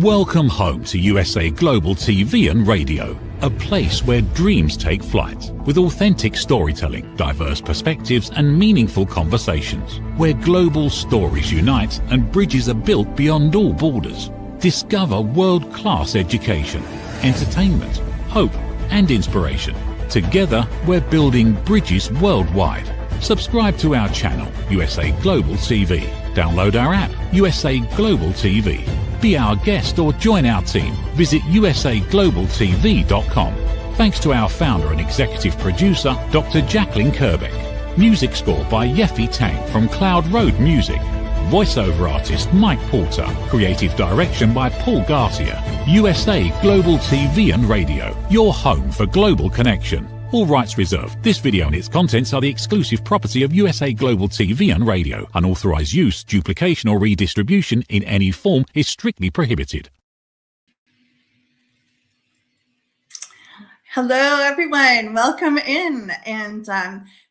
Welcome home to USA Global TV and Radio, a place where dreams take flight, with authentic storytelling, diverse perspectives and meaningful conversations, where global stories unite and bridges are built beyond all borders. Discover world-class education, entertainment, hope and inspiration. Together, we're building bridges worldwide. Subscribe to our channel, USA Global TV. Download our app, USA Global TV. Be our guest or join our team. Visit usaglobaltv.com. Thanks to our founder and executive producer, Dr. Jacalyn Kerbeck. Music score by Yeffy Tang from Cloud Road Music. Voiceover artist Mike Porter. Creative direction by Paul Garcia. USA Global TV and Radio. Your home for global connection. All rights reserved. This video and its contents are the exclusive property of USA Global TV and Radio. Unauthorized use, duplication or redistribution in any form is strictly prohibited. Hello, everyone. Welcome in. And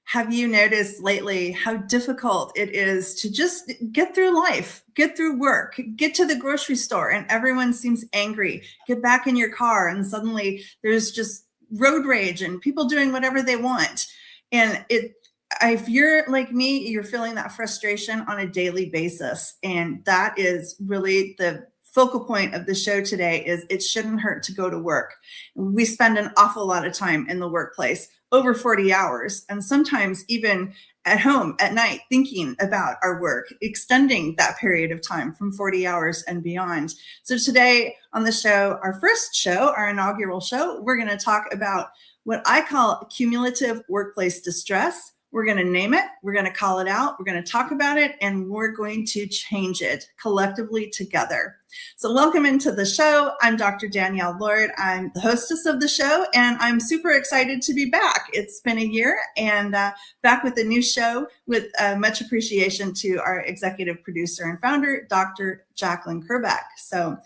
have you noticed lately how difficult it is to just get through life, get through work, get to the grocery store, and everyone seems angry? Get back in your car and suddenly there's just road rage and people doing whatever they want. And if you're like me, you're feeling that frustration on a daily basis. And that is really the focal point of the show today. Is it shouldn't hurt to go to work. We spend an awful lot of time in the workplace, over 40 hours, and sometimes even at home at night thinking about our work, extending that period of time from 40 hours and beyond. So today on the show, our first show, our inaugural show, we're going to talk about what I call cumulative workplace distress. We're going to name it, we're going to call it out, we're going to talk about it, and we're going to change it collectively together. So welcome into the show. I'm Dr. Danielle Lord. I'm the hostess of the show, and I'm super excited to be back. It's been a year, and back with a new show with much appreciation to our executive producer and founder, Dr. Jacalyn Kerbeck. So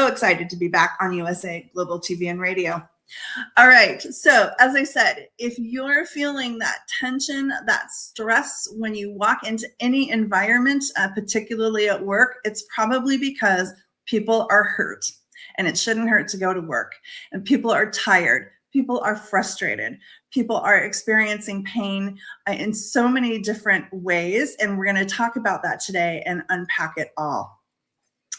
excited to be back on USA Global TV and Radio. All right. So as I said, if you're feeling that tension, that stress when you walk into any environment, particularly at work, it's probably because people are hurt, and it shouldn't hurt to go to work. And people are tired. People are frustrated. People are experiencing pain in so many different ways. And we're going to talk about that today and unpack it all.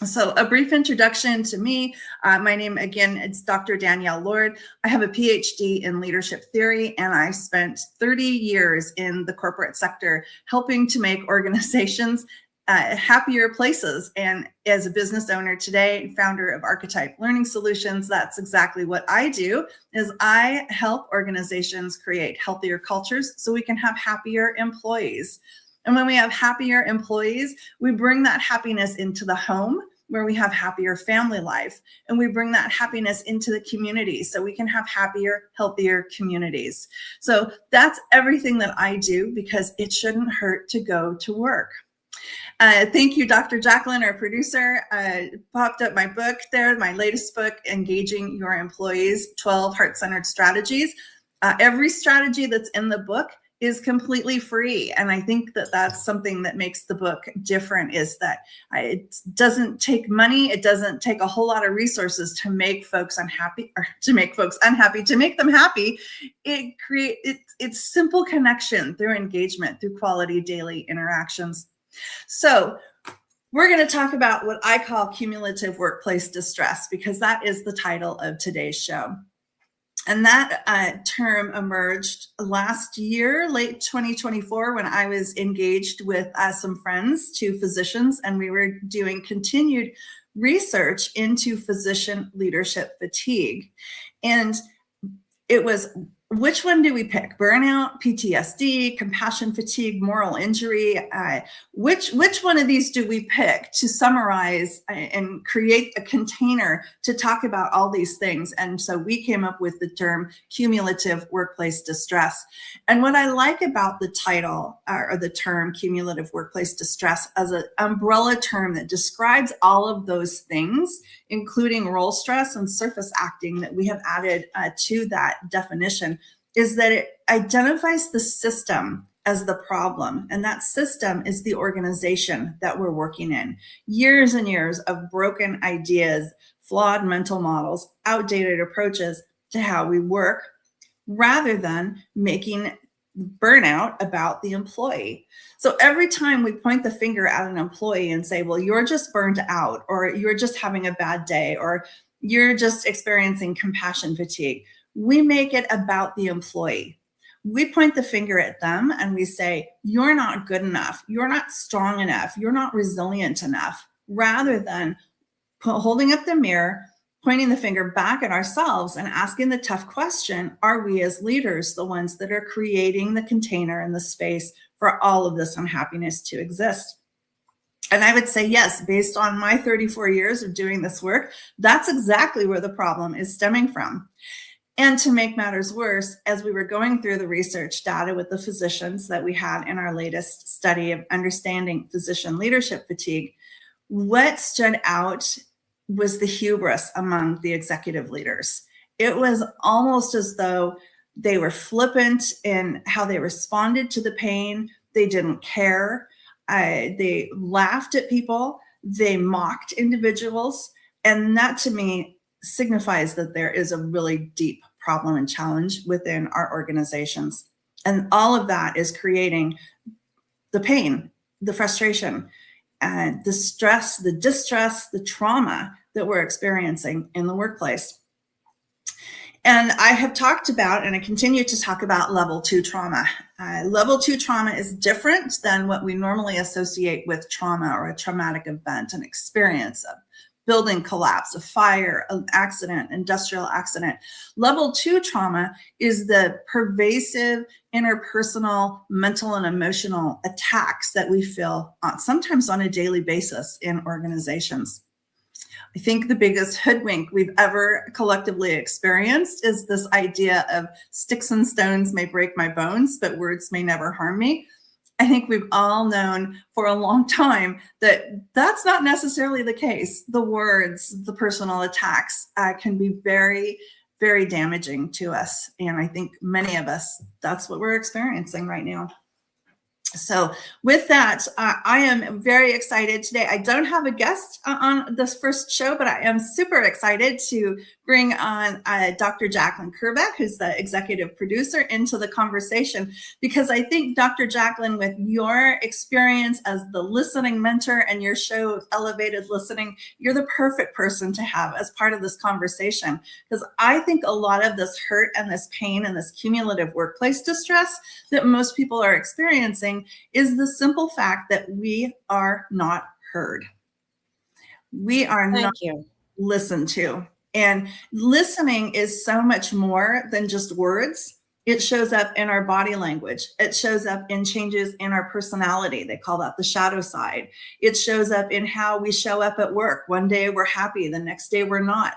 So a brief introduction to me. My name, again, it's Dr. Danielle Lord. I have a PhD in leadership theory, and I spent 30 years in the corporate sector helping to make organizations happier places. And as a business owner today, founder of Archetype Learning Solutions, that's exactly what I do, is I help organizations create healthier cultures so we can have happier employees. And when we have happier employees, we bring that happiness into the home, where we have happier family life, and we bring that happiness into the community so we can have happier, healthier communities. So that's everything that I do, because it shouldn't hurt to go to work. Thank you, Dr. Jacalyn, our producer. Popped up my book there, my latest book, Engaging Your Employees, 12 Heart-Centered Strategies. Every strategy that's in the book is completely free. And I think that that's something that makes the book different, is that it doesn't take money. It doesn't take a whole lot of resources to make folks unhappy, or to make folks unhappy, to make them happy. It's simple connection through engagement, through quality daily interactions. So we're going to talk about what I call cumulative workplace distress, because that is the title of today's show. And that term emerged last year, late 2024, when I was engaged with some friends, two physicians, and we were doing continued research into physician leadership fatigue. And it was, which one do we pick? Burnout, PTSD, compassion fatigue, moral injury? Which one of these do we pick to summarize and create a container to talk about all these things? And so we came up with the term cumulative workplace distress. And what I like about the title, or the term cumulative workplace distress, as an umbrella term that describes all of those things, including role stress and surface acting that we have added to that definition, is that it identifies the system as the problem. And that system is the organization that we're working in. Years and years of broken ideas, flawed mental models, outdated approaches to how we work, rather than making burnout about the employee. So every time we point the finger at an employee and say, well, you're just burned out, or you're just having a bad day, or you're just experiencing compassion fatigue, we make it about the employee. We point the finger at them and we say, you're not good enough, you're not strong enough, you're not resilient enough, rather than holding up the mirror, pointing the finger back at ourselves and asking the tough question, are we as leaders the ones that are creating the container and the space for all of this unhappiness to exist? And I would say, yes, based on my 34 years of doing this work, that's exactly where the problem is stemming from. And to make matters worse, as we were going through the research data with the physicians that we had in our latest study of understanding physician leadership fatigue, what stood out was the hubris among the executive leaders. It was almost as though they were flippant in how they responded to the pain. They didn't care. They laughed at people. They mocked individuals. And that, to me, signifies that there is a really deep problem and challenge within our organizations. And all of that is creating the pain, the frustration, the stress, the distress, the trauma that we're experiencing in the workplace. And I have talked about, and I continue to talk about, level 2 trauma. Level 2 trauma is different than what we normally associate with trauma or a traumatic event, an experience of building collapse, a fire, an accident, industrial accident. Level 2 trauma is the pervasive interpersonal, mental and emotional attacks that we feel sometimes on a daily basis in organizations. I think the biggest hoodwink we've ever collectively experienced is this idea of sticks and stones may break my bones, but words may never harm me. I think we've all known for a long time that that's not necessarily the case. The words, the personal attacks can be very, very damaging to us. And I think many of us, that's what we're experiencing right now. So with that, I am very excited today. I don't have a guest on this first show, but I am super excited to bring on Dr. Jacalyn Kerbeck, who's the executive producer, into the conversation, because I think, Dr. Jacalyn, with your experience as the listening mentor and your show of Elevated Listening, you're the perfect person to have as part of this conversation, because I think a lot of this hurt and this pain and this cumulative workplace distress that most people are experiencing is the simple fact that we are not heard. We are not listened to. And listening is so much more than just words. It shows up in our body language. It shows up in changes in our personality. They call that the shadow side. It shows up in how we show up at work. One day we're happy, the next day we're not.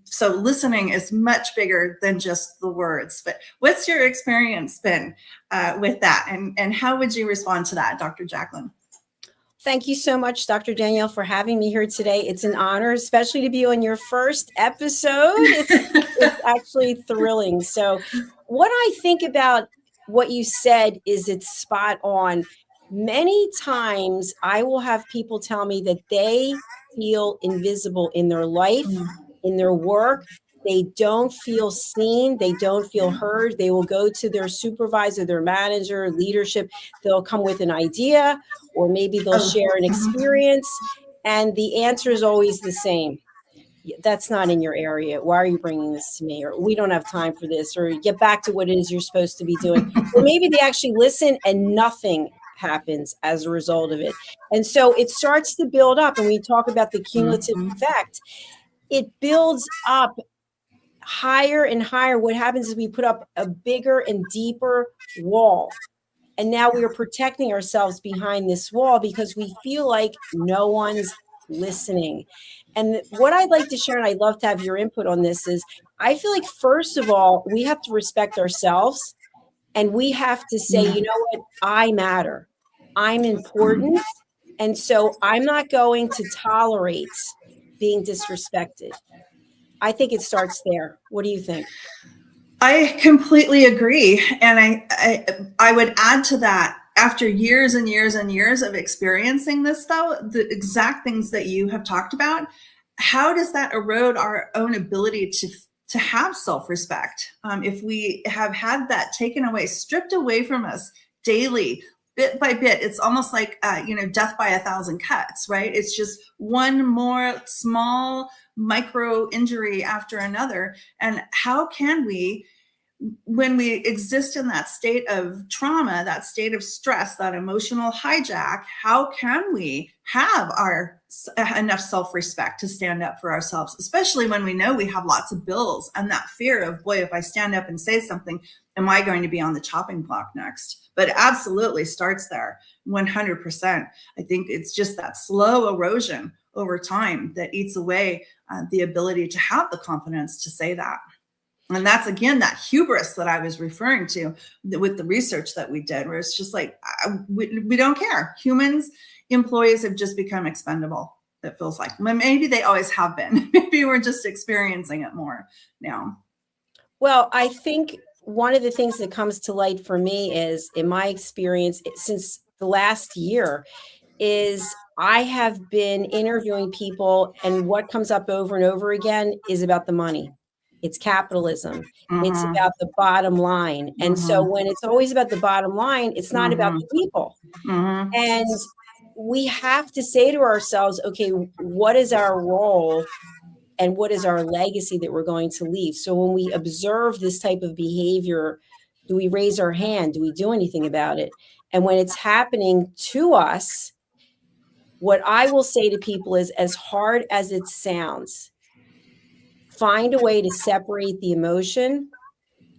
So listening is much bigger than just the words. But what's your experience been with that? And how would you respond to that, Dr. Jacalyn? Thank you so much, Dr. Danielle, for having me here today. It's an honor, especially to be on your first episode. It's actually thrilling. So what I think about what you said is it's spot on. Many times I will have people tell me that they feel invisible in their life, in their work. They don't feel seen. They don't feel heard. They will go to their supervisor, their manager, leadership. They'll come with an idea, or maybe they'll share an experience. And the answer is always the same. That's not in your area. Why are you bringing this to me? Or we don't have time for this, or get back to what it is you're supposed to be doing. Or maybe they actually listen and nothing happens as a result of it. And so it starts to build up. And we talk about the cumulative effect. It builds up higher and higher. What happens is we put up a bigger and deeper wall. And now we are protecting ourselves behind this wall because we feel like no one's listening. And what I'd like to share, and I'd love to have your input on this, is I feel like, first of all, we have to respect ourselves, and we have to say, you know what, I matter. I'm important. And so I'm not going to tolerate being disrespected. I think it starts there. What do you think? I completely agree. And I would add to that, after years and years and years of experiencing this, though, the exact things that you have talked about, how does that erode our own ability to have self-respect? If we have had that taken away, stripped away from us daily, bit by bit, it's almost like, death by 1,000 cuts, right? It's just one more small micro injury after another. And how can we, when we exist in that state of trauma, that state of stress, that emotional hijack, how can we have enough self-respect to stand up for ourselves, especially when we know we have lots of bills, and that fear of, boy, if I stand up and say something, am I going to be on the chopping block next? But it absolutely starts there, 100%. I think it's just that slow erosion over time that eats away the ability to have the confidence to say that. And that's, again, that hubris that I was referring to with the research that we did, where it's just like, we don't care. Humans, employees have just become expendable. It feels like maybe they always have been. Maybe we're just experiencing it more now. Well, I think one of the things that comes to light for me is, in my experience since the last year, is I have been interviewing people, and what comes up over and over again is about the money. It's capitalism. Mm-hmm. It's about the bottom line. And so when it's always about the bottom line, it's not about the people. Mm-hmm. And we have to say to ourselves, okay, what is our role and what is our legacy that we're going to leave? So when we observe this type of behavior, do we raise our hand? Do we do anything about it? And when it's happening to us, what I will say to people is, as hard as it sounds, find a way to separate the emotion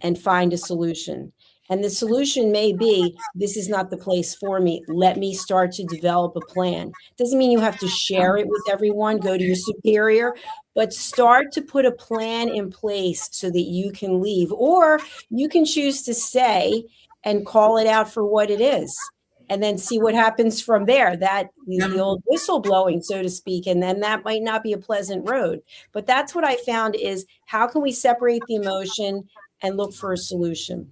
and find a solution. And the solution may be, this is not the place for me. Let me start to develop a plan. Doesn't mean you have to share it with everyone, go to your superior, but start to put a plan in place so that you can leave. Or you can choose to stay and call it out for what it is, and then see what happens from there. That the old whistleblowing, so to speak, and then that might not be a pleasant road. But that's what I found is, how can we separate the emotion and look for a solution?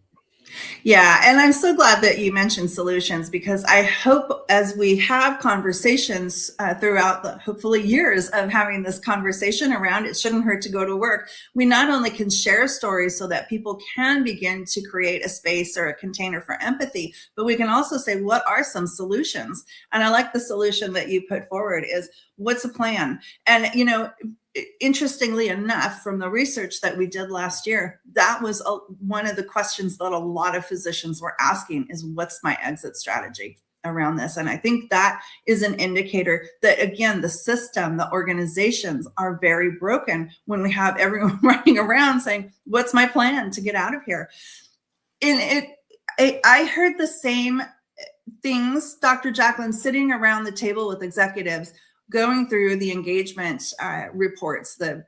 Yeah, and I'm so glad that you mentioned solutions, because I hope as we have conversations throughout the hopefully years of having this conversation around it shouldn't hurt to go to work, we not only can share stories so that people can begin to create a space or a container for empathy, but we can also say, what are some solutions? And I like the solution that you put forward is, what's a plan? And, interestingly enough, from the research that we did last year, that was one of the questions that a lot of physicians were asking is, what's my exit strategy around this? And I think that is an indicator that, again, the system, the organizations are very broken when we have everyone running around saying, what's my plan to get out of here? And I heard the same things, Dr. Jacalyn, sitting around the table with executives, going through the engagement reports, the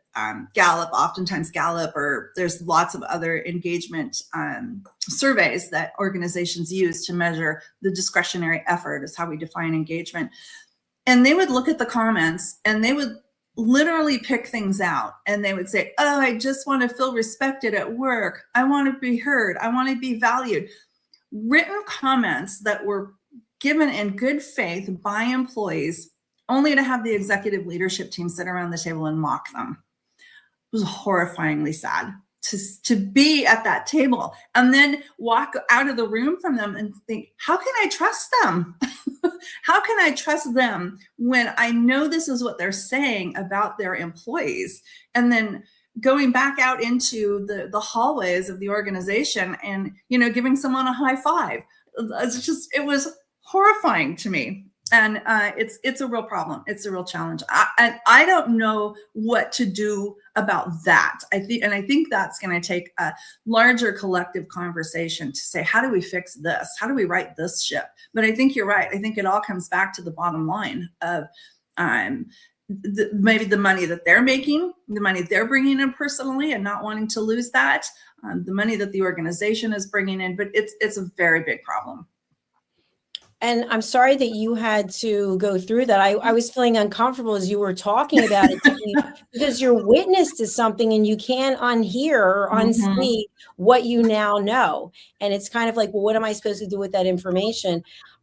Gallup, oftentimes Gallup, or there's lots of other engagement surveys that organizations use to measure the discretionary effort, is how we define engagement. And they would look at the comments and they would literally pick things out, and they would say, oh, I just want to feel respected at work. I want to be heard. I want to be valued. Written comments that were given in good faith by employees, only to have the executive leadership team sit around the table and mock them. It was horrifyingly sad to be at that table and then walk out of the room from them and think, how can I trust them? How can I trust them when I know this is what they're saying about their employees? And then going back out into the hallways of the organization and, giving someone a high five. It was horrifying to me. And it's a real problem. It's a real challenge. I don't know what to do about that. I think that's going to take a larger collective conversation to say, how do we fix this? How do we right this ship? But I think you're right. I think it all comes back to the bottom line of maybe the money that they're making, the money they're bringing in personally and not wanting to lose that, the money that the organization is bringing in. But it's a very big problem. And I'm sorry that you had to go through that. I was feeling uncomfortable as you were talking about it because you're witness to something and you can't unhear or unsee what you now know. And it's kind of like, well, what am I supposed to do with that information?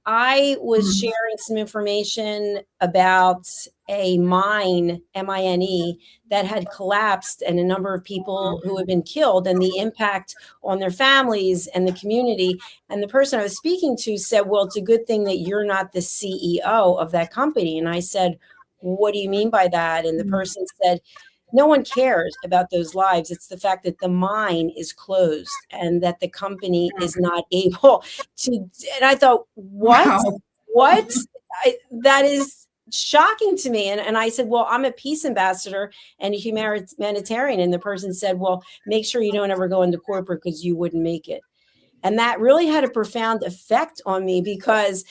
I was sharing some information about a mine, MINE, that had collapsed and a number of people who had been killed and the impact on their families and the community. And the person I was speaking to said, well, it's a good thing that you're not the CEO of that company. And I said, what do you mean by that? And the person said, no one cares about those lives. It's the fact that the mine is closed and that the company is not able to. And I thought, what? Wow. What? That is shocking to me. And I said, well, I'm a peace ambassador and a humanitarian. And the person said, well, make sure you don't ever go into corporate because you wouldn't make it. And that really had a profound effect on me because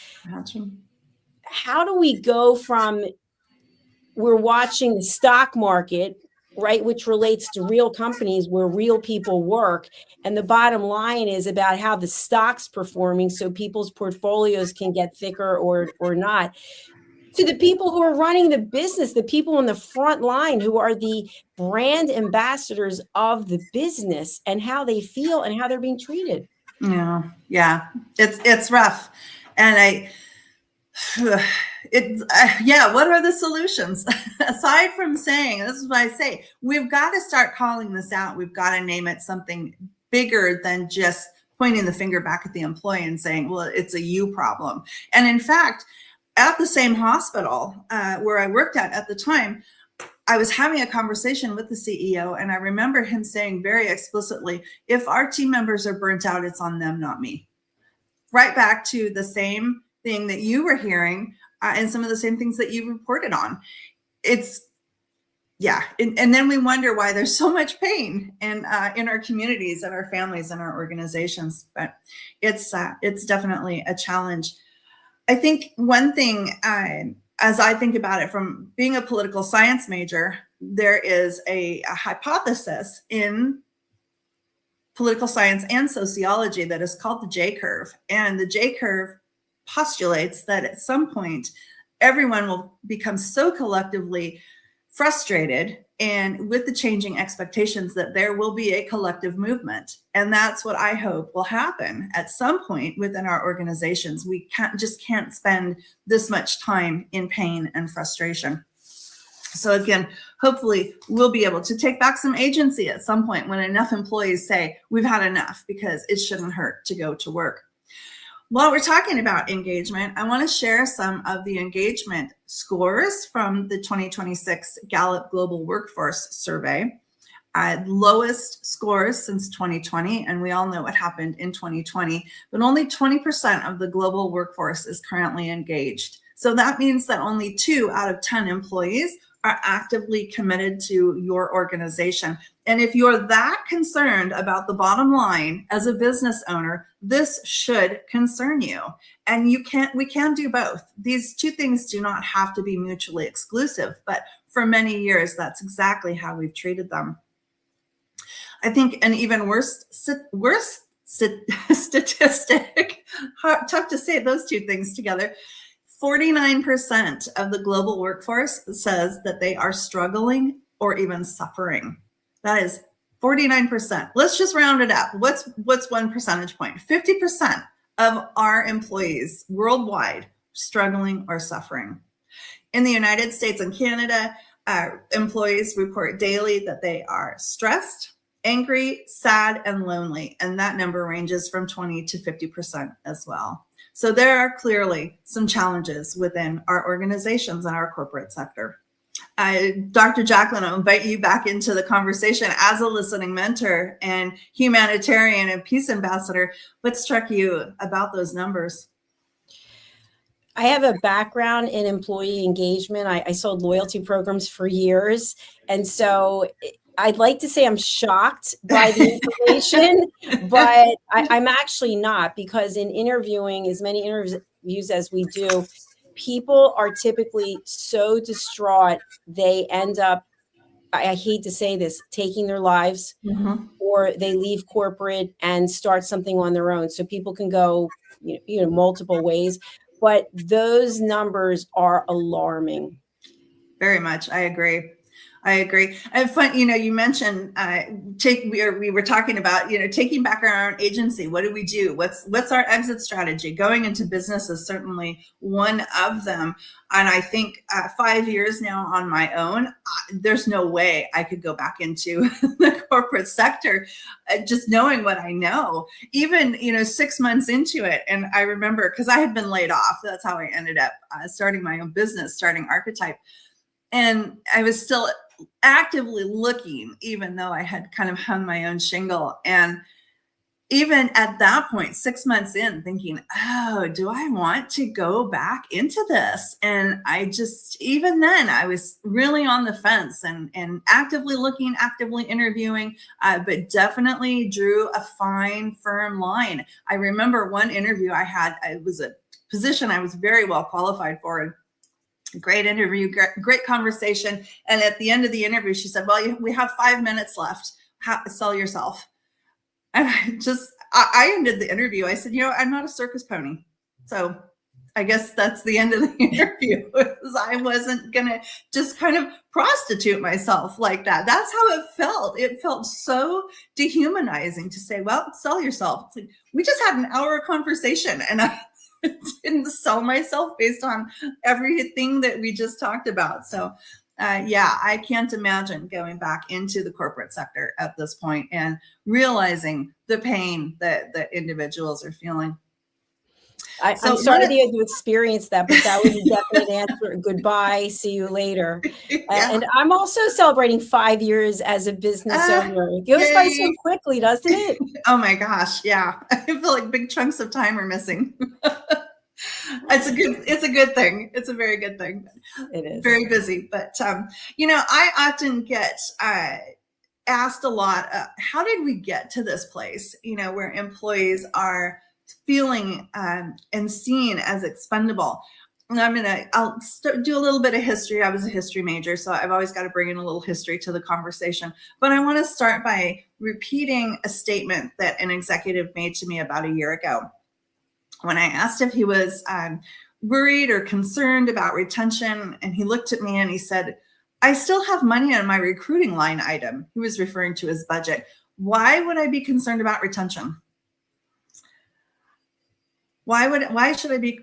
how do we go from we're watching the stock market, right, which relates to real companies where real people work. And the bottom line is about how the stock's performing so people's portfolios can get thicker or not. To the people who are running the business, the people on the front line who are the brand ambassadors of the business and how they feel and how they're being treated. Yeah. It's rough. And what are the solutions? Aside from saying, this is what I say, we've got to start calling this out. We've got to name it something bigger than just pointing the finger back at the employee and saying, well, it's a you problem. And in fact, at the same hospital where I worked at the time, I was having a conversation with the CEO, and I remember him saying very explicitly, if our team members are burnt out, it's on them, not me. Right back to the same thing that you were hearing and some of the same things that you reported on. And then we wonder why there's so much pain in our communities and our families and our organizations. But it's definitely a challenge. I think one thing, as I think about it from being a political science major, there is a hypothesis in political science and sociology that is called the J curve. And the J curve postulates that at some point, everyone will become so collectively frustrated and with the changing expectations that there will be a collective movement. And that's what I hope will happen at some point within our organizations. We can't spend this much time in pain and frustration. So again, hopefully we'll be able to take back some agency at some point when enough employees say we've had enough, because it shouldn't hurt to go to work. While we're talking about engagement, I want to share some of the engagement scores from the 2026 Gallup Global Workforce Survey. Lowest scores since 2020, and we all know what happened in 2020, but only 20% of the global workforce is currently engaged. So that means that only 2 out of 10 employees are actively committed to your organization. And if you're that concerned about the bottom line as a business owner, this should concern you. And we can do both. These two things do not have to be mutually exclusive, but for many years, that's exactly how we've treated them. I think an even worse statistic, tough to say those two things together, 49% of the global workforce says that they are struggling or even suffering. That is 49%. Let's just round it up. What's 1 percentage point? 50% of our employees worldwide struggling or suffering. In the United States and Canada, employees report daily that they are stressed, angry, sad, and lonely. And that number ranges from 20 to 50% as well. So there are clearly some challenges within our organizations and our corporate sector. Dr. Jacalyn, I'll invite you back into the conversation as a listening mentor and humanitarian and peace ambassador. What struck you about those numbers? I have a background in employee engagement. I sold loyalty programs for years. And so I'd like to say I'm shocked by the information, but I'm actually not, because in interviewing as many interviews as we do, people are typically so distraught, they end up, I hate to say this, taking their lives, or they leave corporate and start something on their own. So people can go, multiple ways. but those numbers are alarming. Very much. I agree. And fun, you mentioned we were talking about, taking back our own agency. What do we do? What's our exit strategy? Going into business is certainly one of them. And I think 5 years now on my own, there's no way I could go back into the corporate sector, just knowing what I know, even, 6 months into it. And I remember, because I had been laid off, that's how I ended up starting my own business, starting Archetype. And I was still actively looking, even though I had kind of hung my own shingle. And even at that point, 6 months in, thinking, oh, do I want to go back into this? And even then, I was really on the fence and actively looking, actively interviewing, but definitely drew a fine, firm line. I remember one interview I had, it was a position I was very well qualified for. Great interview, great conversation. And at the end of the interview, she said, well, we have 5 minutes left. Sell yourself. And I ended the interview. I said, I'm not a circus pony. So I guess that's the end of the interview. I wasn't going to just kind of prostitute myself like that. That's how it felt. It felt so dehumanizing to say, well, sell yourself. It's like, we just had an hour conversation and I didn't sell myself based on everything that we just talked about. So I can't imagine going back into the corporate sector at this point and realizing the pain that individuals are feeling. I'm sorry that you had to experience that, but that was a definite answer. Goodbye. See you later. Yeah. And I'm also celebrating 5 years as a business owner. It goes by so quickly, doesn't it? Oh my gosh. Yeah. I feel like big chunks of time are missing. It's a good thing. It's a very good thing. It is very busy, but I often get asked a lot, how did we get to this place, where employees are feeling and seen as expendable? And I'll do a little bit of history. I was a history major, so I've always got to bring in a little history to the conversation. But I want to start by repeating a statement that an executive made to me about a year ago. When I asked if he was worried or concerned about retention, and he looked at me and he said, I still have money on my recruiting line item. He was referring to his budget. Why would I be concerned about retention? Why should I be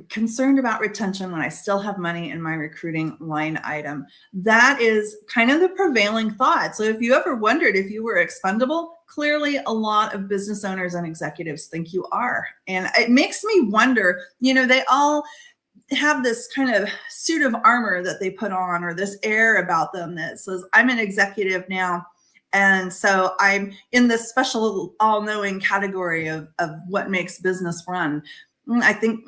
concerned about retention when I still have money in my recruiting line item? That is kind of the prevailing thought. So if you ever wondered if you were expendable, clearly a lot of business owners and executives think you are. And it makes me wonder, they all have this kind of suit of armor that they put on, or this air about them that says, I'm an executive now. And so I'm in this special all-knowing category of what makes business run. I think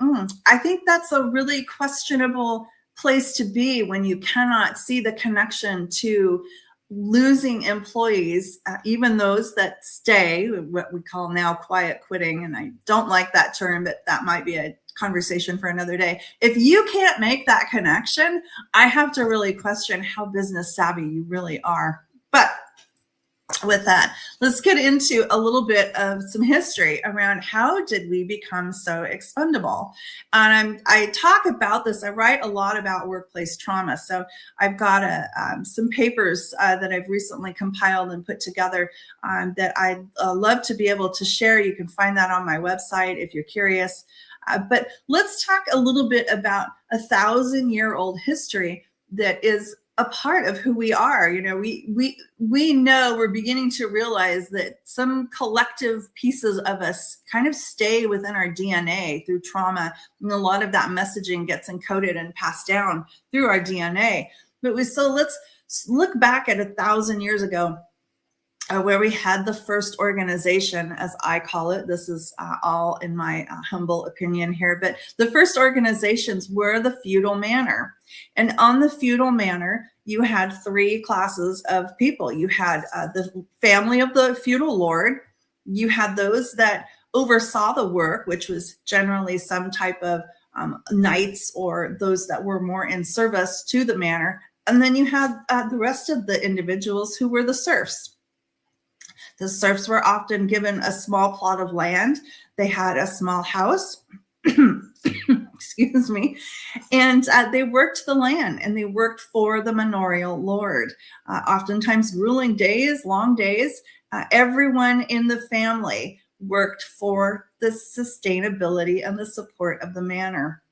that's a really questionable place to be when you cannot see the connection to losing employees, even those that stay, what we call now quiet quitting. And I don't like that term, but that might be a conversation for another day. If you can't make that connection, I have to really question how business savvy you really are. But with that, let's get into a little bit of some history around how did we become so expendable. And I talk about this. I write a lot about workplace trauma. So I've got some papers that I've recently compiled and put together that I'd love to be able to share. You can find that on my website if you're curious. But let's talk a little bit about 1,000-year-old history that is a part of who we are. We know, we're beginning to realize that some collective pieces of us kind of stay within our DNA through trauma. And a lot of that messaging gets encoded and passed down through our DNA. So let's look back at 1,000 years ago, where we had the first organization, as I call it. This is all in my humble opinion here, but the first organizations were the feudal manor. And on the feudal manor, you had 3 classes of people. You had the family of the feudal lord. You had those that oversaw the work, which was generally some type of knights or those that were more in service to the manor. And then you had the rest of the individuals who were the serfs. The serfs were often given a small plot of land. They had a small house, excuse me. And they worked the land, and they worked for the manorial lord, oftentimes grueling days, long days. Everyone in the family worked for the sustainability and the support of the manor.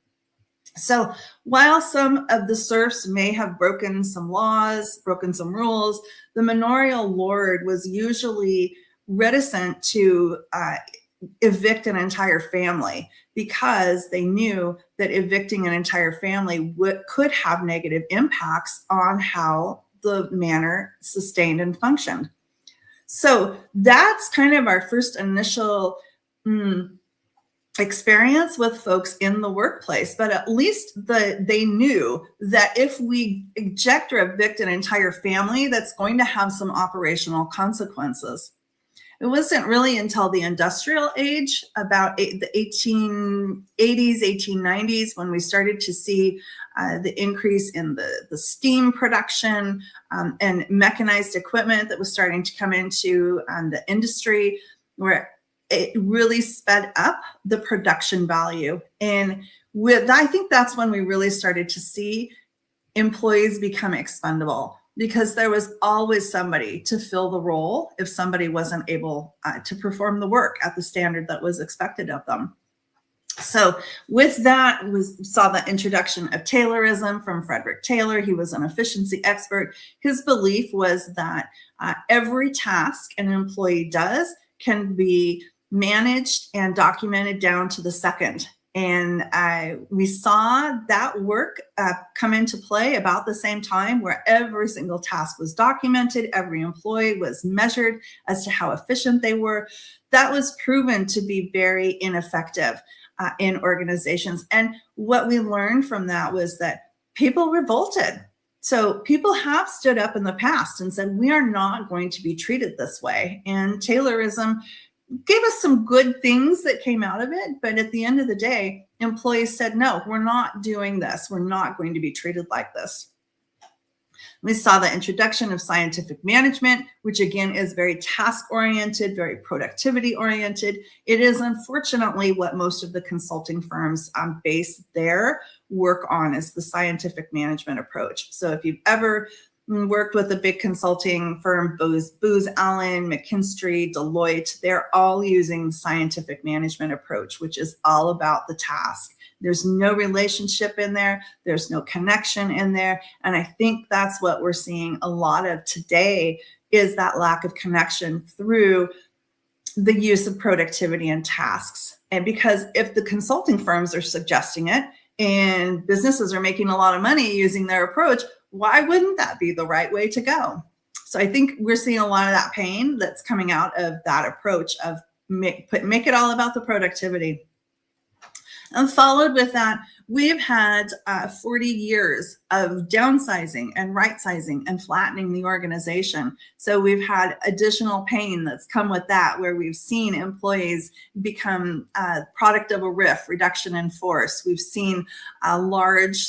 So while some of the serfs may have broken some laws, broken some rules, the manorial lord was usually reticent to evict an entire family, because they knew that evicting an entire family could have negative impacts on how the manor sustained and functioned. So that's kind of our first initial experience with folks in the workplace, but at least they knew that if we eject or evict an entire family, that's going to have some operational consequences. It wasn't really until the industrial age, about the 1880s, 1890s, when we started to see the increase in the steam production and mechanized equipment that was starting to come into the industry, where it really sped up the production value. And I think that's when we really started to see employees become expendable, because there was always somebody to fill the role if somebody wasn't able to perform the work at the standard that was expected of them. So with that, saw the introduction of Taylorism from Frederick Taylor. He was an efficiency expert. His belief was that every task an employee does can be managed and documented down to the second. And we saw that work come into play about the same time, where every single task was documented, every employee was measured as to how efficient they were. That was proven to be very ineffective in organizations. And what we learned from that was that people revolted. So people have stood up in the past and said, we are not going to be treated this way. And Taylorism gave us some good things that came out of it. But at the end of the day, employees said, no, we're not doing this. We're not going to be treated like this. We saw the introduction of scientific management, which again is very task-oriented, very productivity-oriented. It is unfortunately what most of the consulting firms base their work on, is the scientific management approach. So if you've ever worked with a big consulting firm, Booz Allen, McKinsey, Deloitte, they're all using the scientific management approach, which is all about the task. There's no relationship in there. There's no connection in there. And I think that's what we're seeing a lot of today, is that lack of connection through the use of productivity and tasks. And because if the consulting firms are suggesting it and businesses are making a lot of money using their approach, why wouldn't that be the right way to go? So I think we're seeing a lot of that pain that's coming out of that approach of make it all about the productivity. And followed with that, we've had 40 years of downsizing and right-sizing and flattening the organization. So we've had additional pain that's come with that, where we've seen employees become product of a RIF, reduction in force. We've seen large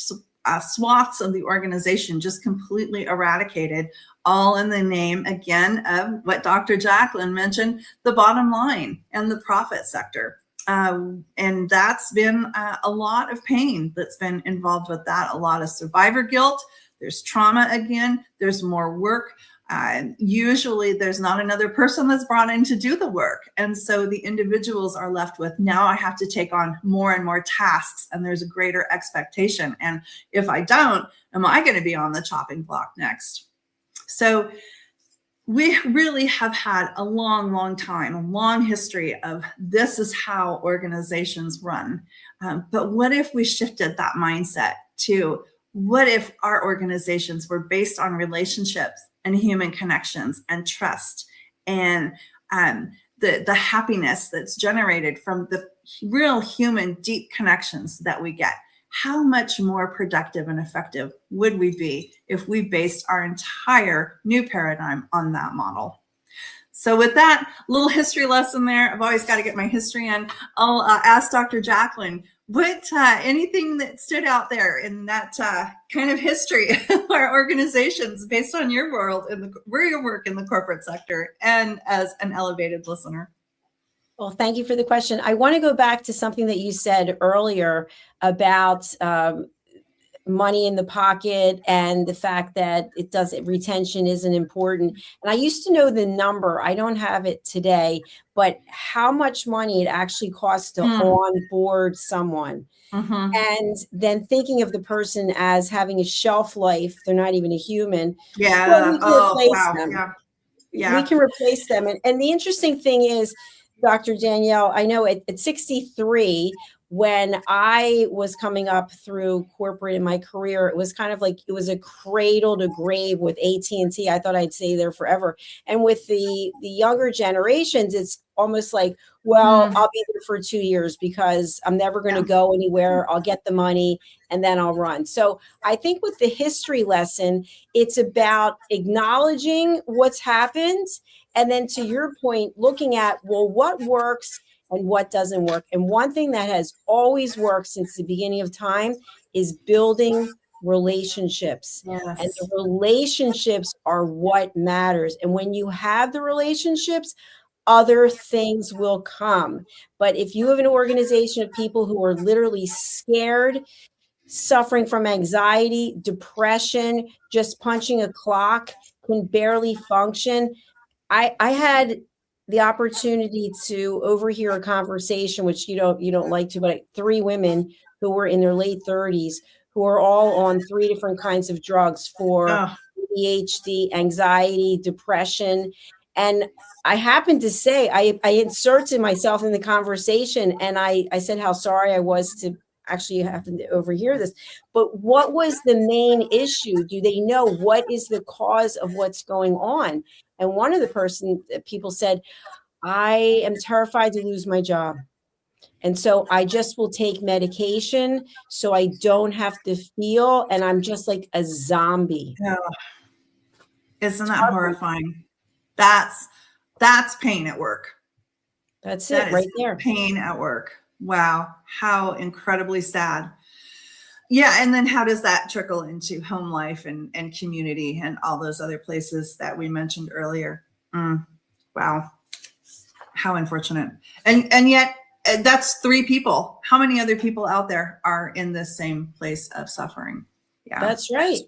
swaths of the organization just completely eradicated, all in the name, again, of what Dr. Jacalyn mentioned, the bottom line and the profit sector. And that's been a lot of pain that's been involved with that, a lot of survivor guilt. There's trauma again, there's more work. Usually there's not another person that's brought in to do the work. And so the individuals are left with, now I have to take on more and more tasks, and there's a greater expectation. And if I don't, am I going to be on the chopping block next? So we really have had a long time, a long history of this is how organizations run. But what if we shifted that mindset to, what if our organizations were based on relationships and human connections and trust, and the happiness that's generated from the real human deep connections that we get? How much more productive and effective would we be if we based our entire new paradigm on that model? So with that little history lesson there, I've always got to get my history in. I'll ask Dr. Jacalyn, what anything that stood out there in that kind of history of our organizations based on your world and where you work in the corporate sector and as an elevated listener? Well, thank you for the question. I want to go back to something that you said earlier about money in the pocket and the fact that retention isn't important. And I used to know the number. I don't have it today, but how much money it actually costs to onboard someone. Mm-hmm. And then thinking of the person as having a shelf life, they're not even a human. Yeah. Well, we can replace Wow. them. Yeah. Yeah. We can replace them. And the interesting thing is, Dr. Danielle, I know at 63, when I was coming up through corporate in my career, it was kind of like it was a cradle to grave with AT&T. I thought I'd stay there forever. And with the younger generations, it's almost like, well, I'll be there for 2 years because I'm never going to go anywhere. I'll get the money and then I'll run. So I think with the history lesson, it's about acknowledging what's happened. And then to your point, looking at, well, what works and what doesn't work. And one thing that has always worked since the beginning of time is building relationships. Yes. And the relationships are what matters. And when you have the relationships, other things will come. But if you have an organization of people who are literally scared, suffering from anxiety, depression, just punching a clock, can barely function. I had the opportunity to overhear a conversation, which you don't like to, but 3 women who were in their late 30s, who are all on 3 different kinds of drugs for ADHD, anxiety, depression. And I happened to say, I inserted myself in the conversation, and I said how sorry I was to actually have to overhear this. But what was the main issue? Do they know what is the cause of what's going on? And one of the people said, I am terrified to lose my job. And so I just will take medication so I don't have to feel, and I'm just like a zombie. Yeah. Isn't that horrifying? That's pain at work. That's it right there. Pain at work. Wow. How incredibly sad. Yeah. And then how does that trickle into home life and community and all those other places that we mentioned earlier? Wow. How unfortunate. And yet that's 3 people. How many other people out there are in this same place of suffering? Yeah. That's right.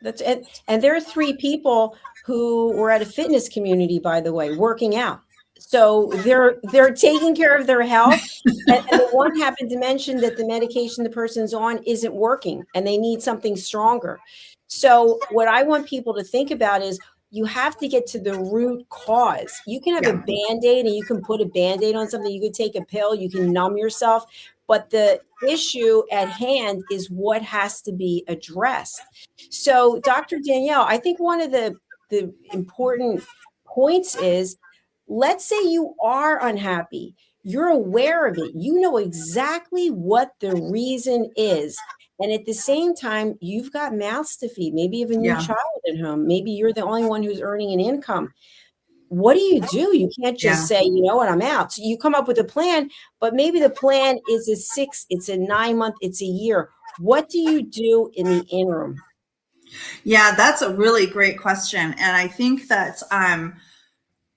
That's it. And there are 3 people who were at a fitness community, by the way, working out. So they're taking care of their health. And the one happened to mention that the medication the person's on isn't working and they need something stronger. So what I want people to think about is you have to get to the root cause. You can have a Band-Aid and you can put a Band-Aid on something. You could take a pill, you can numb yourself. But the issue at hand is what has to be addressed. So Dr. Danielle, I think one of the important points is, let's say you are unhappy. You're aware of it. You know exactly what the reason is. And at the same time, you've got mouths to feed. Maybe you have a new child at home. Maybe you're the only one who's earning an income. What do? You can't just say, you know what, I'm out. So you come up with a plan, but maybe the plan is a 6, it's a 9 month, it's a year. What do you do in the interim? Yeah, that's a really great question. And I think that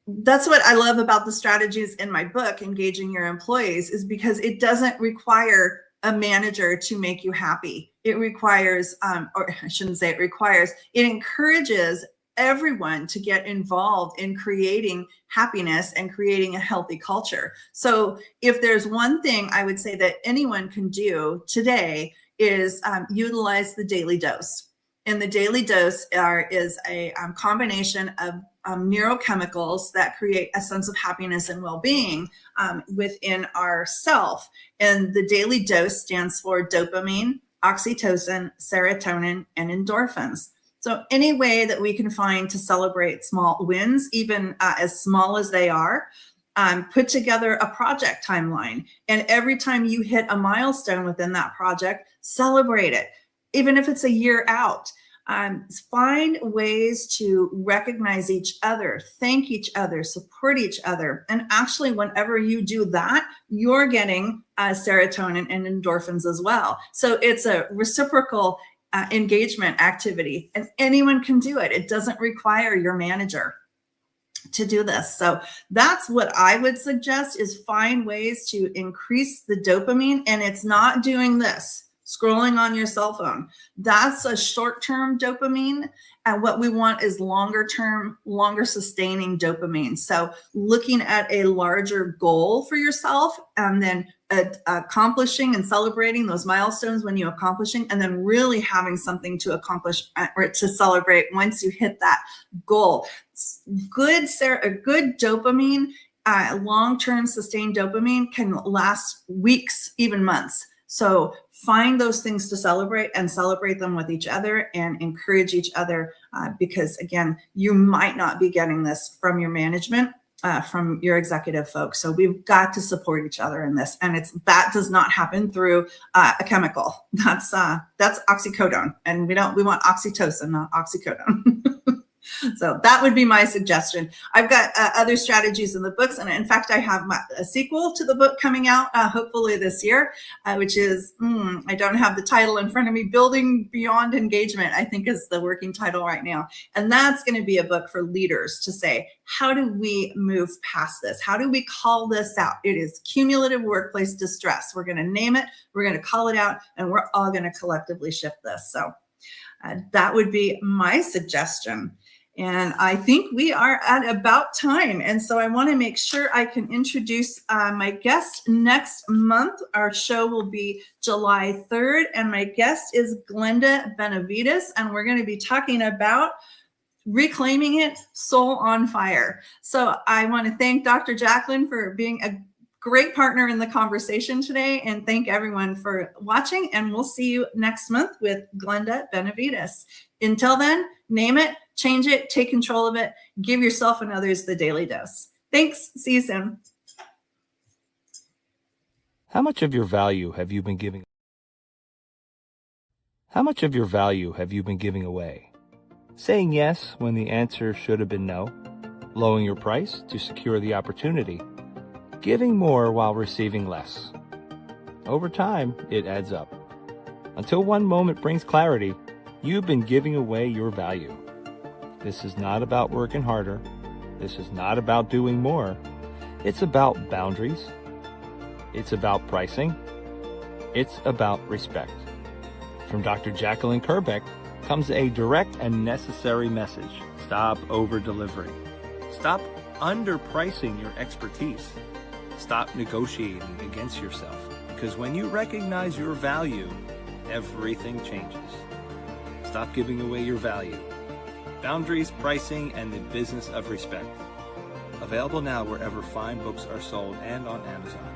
that's what I love about the strategies in my book, Engaging Your Employees, is because it doesn't require a manager to make you happy. It requires, or I shouldn't say it requires, it encourages everyone to get involved in creating happiness and creating a healthy culture. So if there's one thing I would say that anyone can do today is utilize the daily dose. And the daily dose is a combination of neurochemicals that create a sense of happiness and well-being within ourself. And the daily dose stands for dopamine, oxytocin, serotonin, and endorphins. So any way that we can find to celebrate small wins, even as small as they are, put together a project timeline. And every time you hit a milestone within that project, celebrate it, even if it's a year out. Find ways to recognize each other, thank each other, support each other. And actually, whenever you do that, you're getting serotonin and endorphins as well. So it's a reciprocal engagement activity, and anyone can do it. It doesn't require your manager. to do this. So that's what I would suggest, is find ways to increase the dopamine. And it's not doing this, scrolling on your cell phone. That's a short-term dopamine. And what we want is longer-term, longer sustaining dopamine. So looking at a larger goal for yourself, and then accomplishing and celebrating those milestones when you're accomplishing, and then really having something to accomplish or to celebrate once you hit that goal. Good dopamine, long-term sustained dopamine can last weeks, even months. So find those things to celebrate, and celebrate them with each other and encourage each other, because again, you might not be getting this from your management, from your executive folks. So we've got to support each other in this. And that does not happen through a chemical. That's oxycodone, and we want oxytocin, not oxycodone. So that would be my suggestion. I've got other strategies in the books. And in fact, I have a sequel to the book coming out, hopefully this year, which is, I don't have the title in front of me, Building Beyond Engagement, I think is the working title right now. And that's going to be a book for leaders to say, how do we move past this? How do we call this out? It is cumulative workplace distress. We're going to name it, we're going to call it out, and we're all going to collectively shift this. So that would be my suggestion. And I think we are at about time. And so I want to make sure I can introduce my guest next month. Our show will be July 3rd. And my guest is Glenda Benavides. And we're going to be talking about reclaiming it, soul on fire. So I want to thank Dr. Jacalyn for being a great partner in the conversation today. And thank everyone for watching. And we'll see you next month with Glenda Benavides. Until then, name it, change it, take control of it, give yourself and others the daily dose. Thanks. See you soon. How much of your value have you been giving? How much of your value have you been giving away? Saying yes when the answer should have been no, lowering your price to secure the opportunity, giving more while receiving less. Over time, it adds up. Until one moment brings clarity, you've been giving away your value. This is not about working harder. This is not about doing more. It's about boundaries. It's about pricing. It's about respect. From Dr. Jacalyn Kerbeck comes a direct and necessary message. Stop over-delivering. Stop underpricing your expertise. Stop negotiating against yourself. Because when you recognize your value, everything changes. Stop giving away your value. Boundaries, pricing, and the business of respect. Available now wherever fine books are sold and on Amazon.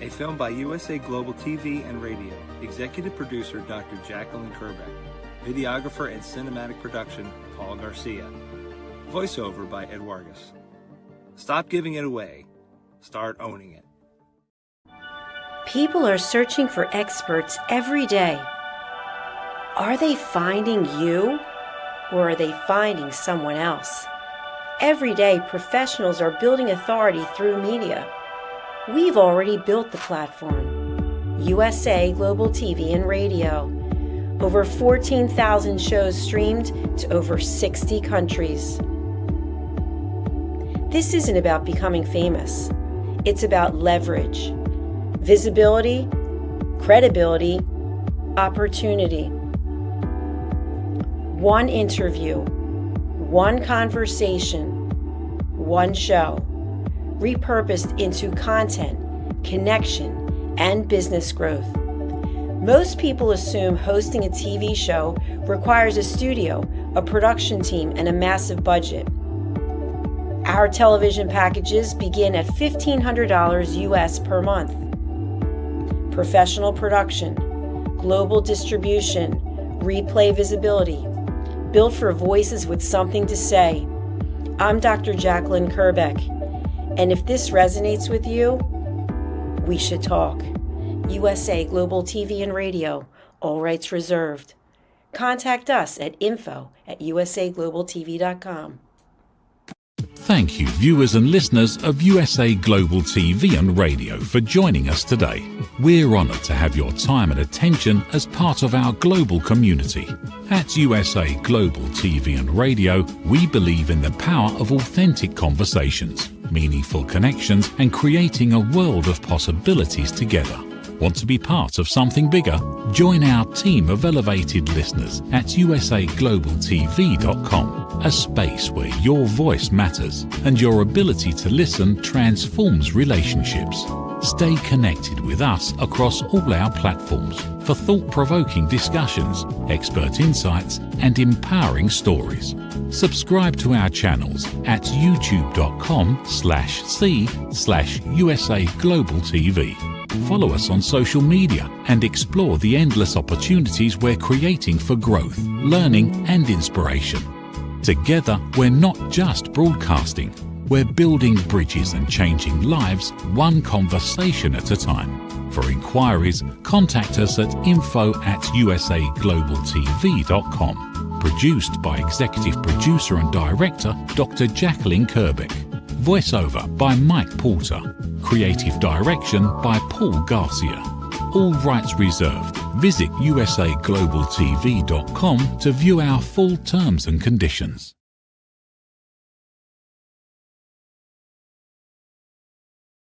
A film by USA Global TV and Radio. Executive producer Dr. Jacalyn Kerbeck. Videographer and cinematic production Paul Garcia. Voiceover by Ed Vargas. Stop giving it away. Start owning it. People are searching for experts every day. Are they finding you, or are they finding someone else? Every day, professionals are building authority through media. We've already built the platform. USA Global TV and Radio. Over 14,000 shows streamed to over 60 countries. This isn't about becoming famous. It's about leverage, visibility, credibility, opportunity. One interview, one conversation, one show, repurposed into content, connection, and business growth. Most people assume hosting a TV show requires a studio, a production team, and a massive budget. Our television packages begin at $1,500 US per month. Professional production, global distribution, replay visibility, built for voices with something to say. I'm Dr. Jacalyn Kerbeck, and if this resonates with you, we should talk. USA Global TV and Radio, all rights reserved. Contact us at info@usaglobaltv.com. Thank you, viewers and listeners of USA Global TV and Radio, for joining us today. We're honoured to have your time and attention as part of our global community. At USA Global TV and Radio, we believe in the power of authentic conversations, meaningful connections, and creating a world of possibilities together. Want to be part of something bigger? Join our team of elevated listeners at usaglobaltv.com, a space where your voice matters and your ability to listen transforms relationships. Stay connected with us across all our platforms for thought-provoking discussions, expert insights, and empowering stories. Subscribe to our channels at youtube.com/c/USA Global TV. Follow us on social media and explore the endless opportunities we're creating for growth, learning, and inspiration. Together, we're not just broadcasting, we're building bridges and changing lives one conversation at a time. For inquiries, contact us at info@usaglobaltv.com. Produced by Executive Producer and Director Dr. Jacalyn Kerbeck. Voiceover by Mike Porter. Creative direction by Paul Garcia. All rights reserved. Visit usaglobaltv.com to view our full terms and conditions.